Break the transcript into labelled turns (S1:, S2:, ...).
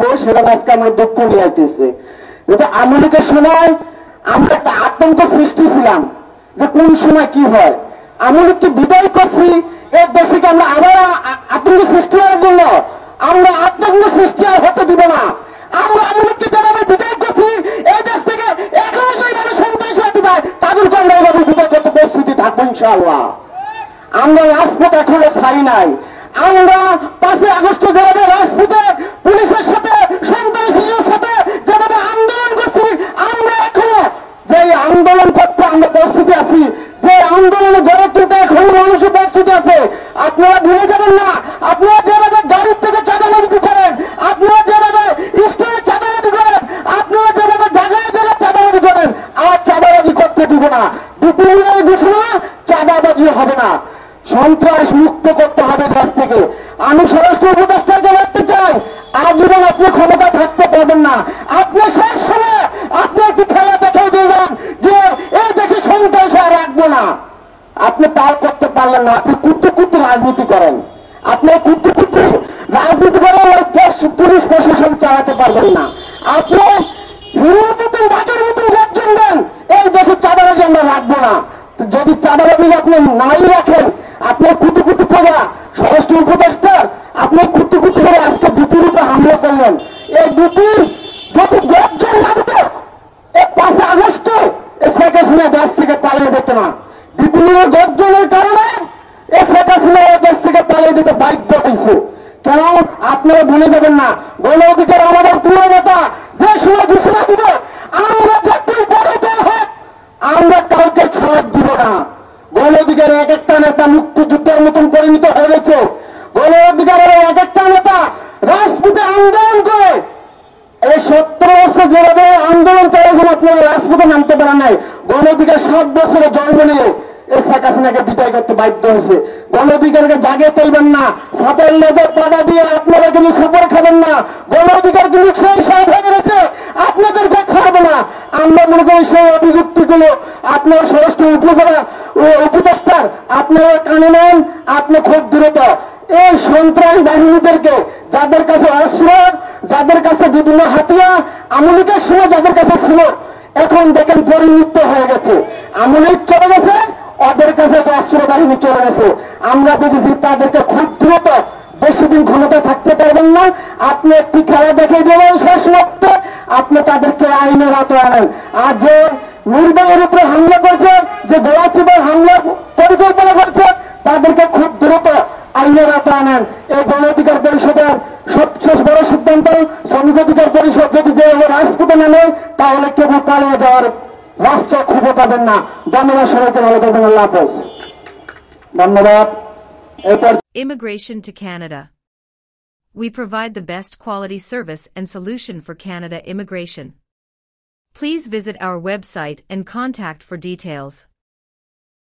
S1: করবো সেটা আজকে আমার দুঃখ নিয়ে আইতেছে। যেটা আওয়ামী লীগের সময় আমরা একটা আতঙ্ক সৃষ্টি ছিলাম যে কোন সময় কি হয়। আওয়ামী লীগকে বিদায় করছি, এর দেশকে আমরা আবার আতঙ্ক সৃষ্টি হওয়ার জন্য আমরা আতঙ্ক সৃষ্টি আর হতে দিব না। আমরা আওয়ামী লীগকে যারা বিদায় করছি এই দেশ থেকে এখনো সেইভাবে সন্ত্রাসী হতে যায়, তাদেরকে আমরা এইভাবে বিদায় করতে প্রস্তুতি থাকবো ইনশাআল্লাহ। আমরা রাজপথ এখনো ছাড়ি নাই। আমরা 5 আগস্ট যেভাবে রাজপথে পুলিশের সাথে সন্ত্রাসীদের সাথে যেভাবে আন্দোলন করছি, আমরা এখনো যে আন্দোলন করতে আমরা প্রস্তুতি আছি, যে আন্দোলনে গড়ে তুলতে এখন মানুষের প্রস্তুতি আছে। আপনারা ভুলে যাবেন না, আপনারা যেভাবে গাড়ির থেকে চাঁদাবাজি করেন, আপনারা যেভাবে স্কুলে চাঁদাবাজি করেন, আপনারা যেভাবে জায়গায় জায়গায় চাঁদাবাজি করেন, আর চাঁদাবাজি করতে দিব না। বিপিএলের ঘোষণা চাঁদাবাজি হবে না, সন্ত্রাস মুক্ত করতে হবে দেশ থেকে। আমি স্বরাষ্ট্র উপদেষ্টাকে বলতে চাই, আজীবন আপনি ক্ষমতা থাকতে পারবেন না। আপনি শেষ সময় আপনি একটি খেলা দেখে দিলেন যে এই দেশে সন্ত্রাস আর রাখবো না। আপনি তাও করতে পারলেন না। আপনি কুত্তে কুত্তে রাজনীতি করেন, আপনি কুত্তে কুত্তে রাজনীতি করেন, পুলিশ প্রশাসন চালাতে পারবেন না। আপনি হিরোর মতন বাঘের মতন গর্জন দেন, এই দেশে চাঁদাবাজি আমরা রাখবো না। যদি চাঁদাবাজি আপনি নাই রাখেন, আপনি কুতু কুতু করে স্বরাষ্ট্র উপদেষ্টার আপনি কুতু কুতু করে আজকে দুটির উপরে হামলা করলেন। এই দুটি যদি গর্জন লাগতো 5 আগস্ট শেখ হাসিনা দেশ থেকে পালিয়ে যেত না। বিপিএলের গর্জনের কারণে শেখ হাসিনা দেশ থেকে পালিয়ে দিতে বাধ্য হয়েছে। কেন আপনারা ভুলে যাবেন না, গণ অধিকার আমাদের প্রিয় নেতা যে সময় ঘোষণা দিব, আমরা যতই বড় দল হোক আমরা কাউকে ছাড় দিব না। গণ অধিকারের এক একটা নেতা মুক্তিযুদ্ধের মতন পরিণত হয়ে গেছে। গণ অধিকারের এক একটা নেতা রাজপথে আন্দোলন করে এই 17 বছর যেভাবে আন্দোলন চালিয়েছেন, আপনারা রাজপথে নামতে পারেন নাই। গণ অধিকার 7 বছরে জন্ম নিয়ে এই শেখ হাসিনাকে বিদায় করতে বাধ্য হয়েছে। গণ অধিকারকে জাগে তুলবেন না, সাপের লেজের পাড়া দিয়ে আপনারা কিন্তু সাপড় খাবেন না। গণ অধিকার কিন্তু সেই সব হয়ে গেছে, আপনাদেরকে খাবে না। আমরা মনে করি সেই অভিযুক্তিগুলো আপনারা স্বরাষ্ট্র উপদেষ্টার আপনারা কানে নেন, আপনি খুব দ্রুত এই সন্ত্রাসী বাহিনীদেরকে, যাদের কাছে অস্ত্র, যাদের কাছে বিভিন্ন হাতিয়ার আওয়ামী লীগের সময় যাদের কাছে ছিল, এখন দেখেন পরিণত হয়ে গেছে। আওয়ামী লীগ চলে গেছে, ওদের কাছে অস্ত্র বাহিনী চলে গেছে। আমরা দেখেছি তাদেরকে খুব দ্রুত, বেশি দিন ক্ষমতা থাকতে পারবেন না। আপনি একটি খেলা দেখে দেবেন, শেষ মুহূর্তে আপনি তাদেরকে আইনের আওতায় আনেন। আর যে নির্বাহের উপরে হামলা করছে, যে গোলাচিবার হামলা পরিকল্পনা করছে, তাদেরকে খুব দ্রুত আইনের আওতায় আনেন। এই গণ অধিকার পরিষদের সবচেয়ে বড় সিদ্ধান্ত, শ্রমিক অধিকার পরিষদ যদি যে রাজপথে নামে, তাহলে কেবল পালিয়ে যাওয়ার রাষ্ট্র খুঁজে পাবেন না। ধন্যবাদ সবাইকে, ভালো থাকবেন। আল্লাহ হাফেজ। ধন্যবাদ।
S2: Immigration to Canada. We provide the best quality service and solution for Canada immigration. Please visit our website and contact for details.